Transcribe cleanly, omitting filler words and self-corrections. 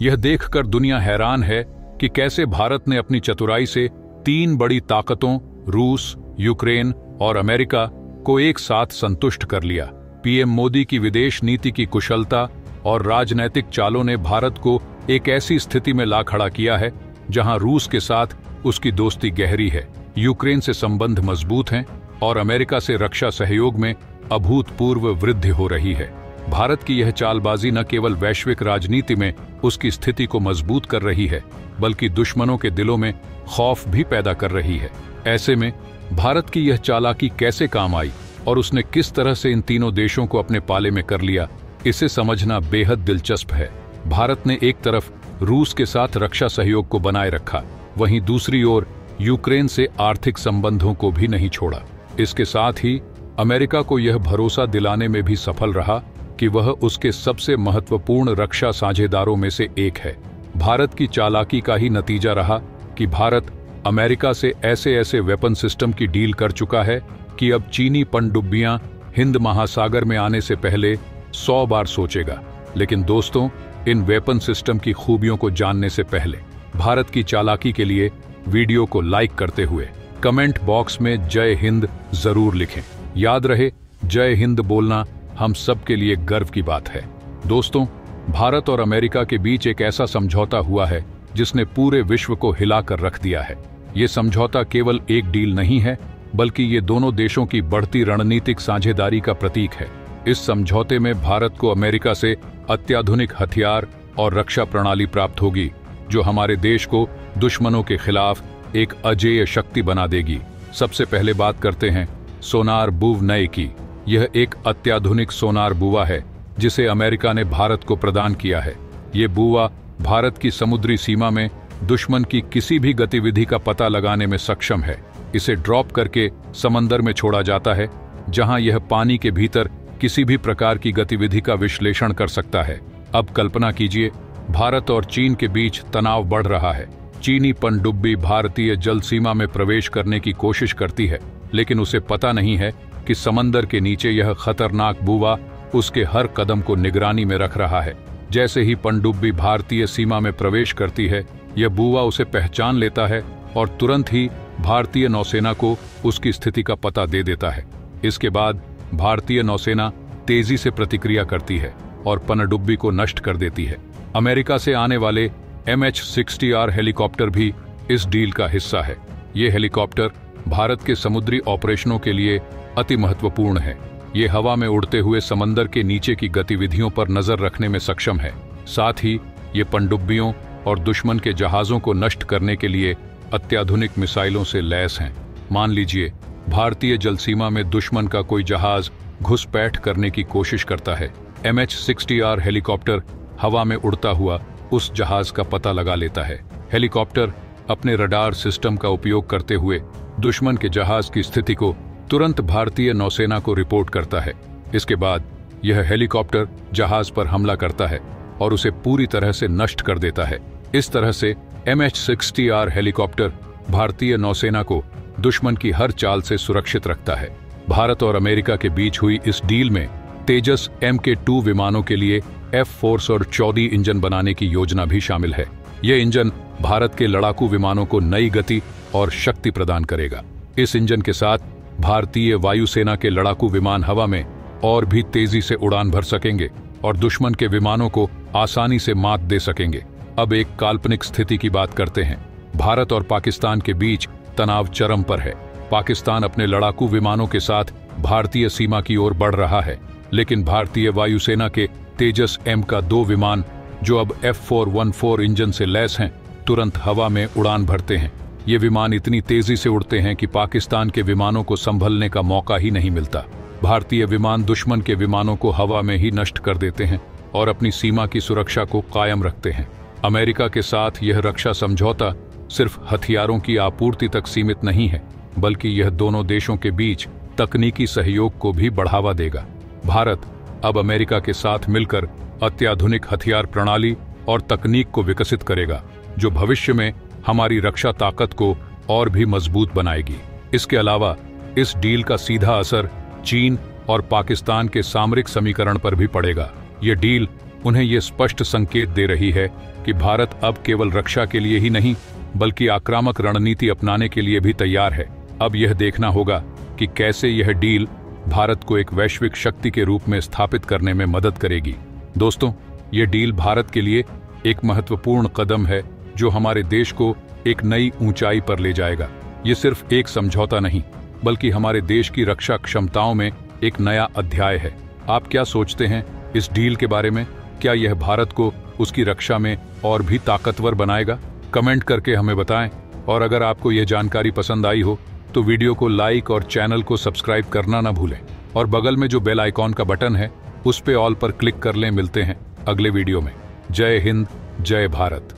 यह देखकर दुनिया हैरान है कि कैसे भारत ने अपनी चतुराई से तीन बड़ी ताकतों रूस, यूक्रेन और अमेरिका को एक साथ संतुष्ट कर लिया। पीएम मोदी की विदेश नीति की कुशलता और राजनैतिक चालों ने भारत को एक ऐसी स्थिति में ला खड़ा किया है जहां रूस के साथ उसकी दोस्ती गहरी है, यूक्रेन से संबंध मजबूत हैं और अमेरिका से रक्षा सहयोग में अभूतपूर्व वृद्धि हो रही है। भारत की यह चालबाजी न केवल वैश्विक राजनीति में उसकी स्थिति को मजबूत कर रही है, बल्कि दुश्मनों के दिलों में खौफ भी पैदा कर रही है। ऐसे में भारत की यह चालाकी कैसे काम आई और उसने किस तरह से इन तीनों देशों को अपने पाले में कर लिया, इसे समझना बेहद दिलचस्प है। भारत ने एक तरफ रूस के साथ रक्षा सहयोग को बनाए रखा, वहीं दूसरी ओर यूक्रेन से आर्थिक संबंधों को भी नहीं छोड़ा। इसके साथ ही अमेरिका को यह भरोसा दिलाने में भी सफल रहा कि वह उसके सबसे महत्वपूर्ण रक्षा साझेदारों में से एक है। भारत की चालाकी का ही नतीजा रहा कि भारत अमेरिका से ऐसे ऐसे वेपन सिस्टम की डील कर चुका है कि अब चीनी पनडुब्बियां हिंद महासागर में आने से पहले 100 बार सोचेगा। लेकिन दोस्तों, इन वेपन सिस्टम की खूबियों को जानने से पहले भारत की चालाकी के लिए वीडियो को लाइक करते हुए कमेंट बॉक्स में जय हिंद जरूर लिखें। याद रहे, जय हिंद बोलना हम सब के लिए गर्व की बात है। दोस्तों, भारत और अमेरिका के बीच एक ऐसा समझौता हुआ है जिसने पूरे विश्व को हिलाकर रख दिया है। ये समझौता केवल एक डील नहीं है, बल्कि ये दोनों देशों की बढ़ती रणनीतिक साझेदारी का प्रतीक है। इस समझौते में भारत को अमेरिका से अत्याधुनिक हथियार और रक्षा प्रणाली प्राप्त होगी, जो हमारे देश को दुश्मनों के खिलाफ एक अजेय शक्ति बना देगी। सबसे पहले बात करते हैं सोनार बुव नए की। यह एक अत्याधुनिक सोनार बुवा है जिसे अमेरिका ने भारत को प्रदान किया है। ये बुवा भारत की समुद्री सीमा में दुश्मन की किसी भी गतिविधि का पता लगाने में सक्षम है। इसे ड्रॉप करके समंदर में छोड़ा जाता है, जहां यह पानी के भीतर किसी भी प्रकार की गतिविधि का विश्लेषण कर सकता है। अब कल्पना कीजिए, भारत और चीन के बीच तनाव बढ़ रहा है। चीनी पनडुब्बी भारतीय जल सीमा में प्रवेश करने की कोशिश करती है, लेकिन उसे पता नहीं है कि समंदर के नीचे यह खतरनाक बुवा उसके हर कदम को निगरानी में रख रहा है। जैसे ही पनडुब्बी भारतीय सीमा में प्रवेश करती है, यह बुवा उसे पहचान लेता है और तुरंत ही भारतीय नौसेना को उसकी स्थिति का पता दे देता है। इसके बाद भारतीय नौसेना तेजी से प्रतिक्रिया करती है और पनडुब्बी को नष्ट कर देती है। अमेरिका से आने वाले MH-60R हेलीकॉप्टर भी इस डील का हिस्सा है। ये हेलीकॉप्टर भारत के समुद्री ऑपरेशनों के लिए अति महत्वपूर्ण है। ये हवा में उड़ते हुए समंदर के नीचे की गतिविधियों पर नजर रखने में सक्षम है। साथ ही ये पनडुब्बियों और दुश्मन के जहाजों को नष्ट करने के लिए अत्याधुनिक मिसाइलों से लैस हैं। मान लीजिए, भारतीय जल सीमा में दुश्मन का कोई जहाज घुसपैठ करने की कोशिश करता है। MH-60R हेलीकॉप्टर हवा में उड़ता हुआ उस जहाज का पता लगा लेता है। हेलीकॉप्टर अपने रडार सिस्टम का उपयोग करते हुए दुश्मन के जहाज की स्थिति को तुरंत भारतीय नौसेना को रिपोर्ट करता है। इसके बाद यह हेलीकॉप्टर जहाज पर हमला करता है और उसे पूरी तरह से नष्ट कर देता है। इस तरह से MH-60R हेलीकॉप्टर भारतीय नौसेना को दुश्मन की हर चाल से सुरक्षित रखता है। भारत और अमेरिका के बीच हुई इस डील में तेजस MK2 विमानों के लिए F-414 इंजन बनाने की योजना भी शामिल है। यह इंजन भारत के लड़ाकू विमानों को नई गति और शक्ति प्रदान करेगा। इस इंजन के साथ भारतीय वायुसेना के लड़ाकू विमान हवा में और भी तेजी से उड़ान भर सकेंगे और दुश्मन के विमानों को आसानी से मात दे सकेंगे। अब एक काल्पनिक स्थिति की बात करते हैं। भारत और पाकिस्तान के बीच तनाव चरम पर है। पाकिस्तान अपने लड़ाकू विमानों के साथ भारतीय सीमा की ओर बढ़ रहा है, लेकिन भारतीय वायुसेना के तेजस M-2 विमान, जो अब F-414 इंजन से लैस हैं, तुरंत हवा में उड़ान भरते हैं। ये विमान इतनी तेजी से उड़ते हैं कि पाकिस्तान के विमानों को संभलने का मौका ही नहीं मिलता। भारतीय विमान दुश्मन के विमानों को हवा में ही नष्ट कर देते हैं और अपनी सीमा की सुरक्षा को कायम रखते हैं। अमेरिका के साथ यह रक्षा समझौता सिर्फ हथियारों की आपूर्ति तक सीमित नहीं है, बल्कि यह दोनों देशों के बीच तकनीकी सहयोग को भी बढ़ावा देगा। भारत अब अमेरिका के साथ मिलकर अत्याधुनिक हथियार प्रणाली और तकनीक को विकसित करेगा, जो भविष्य में हमारी रक्षा ताकत को और भी मजबूत बनाएगी। इसके अलावा इस डील का सीधा असर चीन और पाकिस्तान के सामरिक समीकरण पर भी पड़ेगा। ये डील उन्हें ये स्पष्ट संकेत दे रही है कि भारत अब केवल रक्षा के लिए ही नहीं बल्कि आक्रामक रणनीति अपनाने के लिए भी तैयार है। अब यह देखना होगा कि कैसे यह डील भारत को एक वैश्विक शक्ति के रूप में स्थापित करने में मदद करेगी। दोस्तों, यह डील भारत के लिए एक महत्वपूर्ण कदम है जो हमारे देश को एक नई ऊंचाई पर ले जाएगा। ये सिर्फ एक समझौता नहीं बल्कि हमारे देश की रक्षा क्षमताओं में एक नया अध्याय है। आप क्या सोचते हैं इस डील के बारे में? क्या यह भारत को उसकी रक्षा में और भी ताकतवर बनाएगा? कमेंट करके हमें बताएं। और अगर आपको यह जानकारी पसंद आई हो तो वीडियो को लाइक और चैनल को सब्सक्राइब करना ना भूलें। और बगल में जो बेल आइकॉन का बटन है उस पे ऑल पर क्लिक कर लें। मिलते हैं अगले वीडियो में। जय हिंद, जय भारत।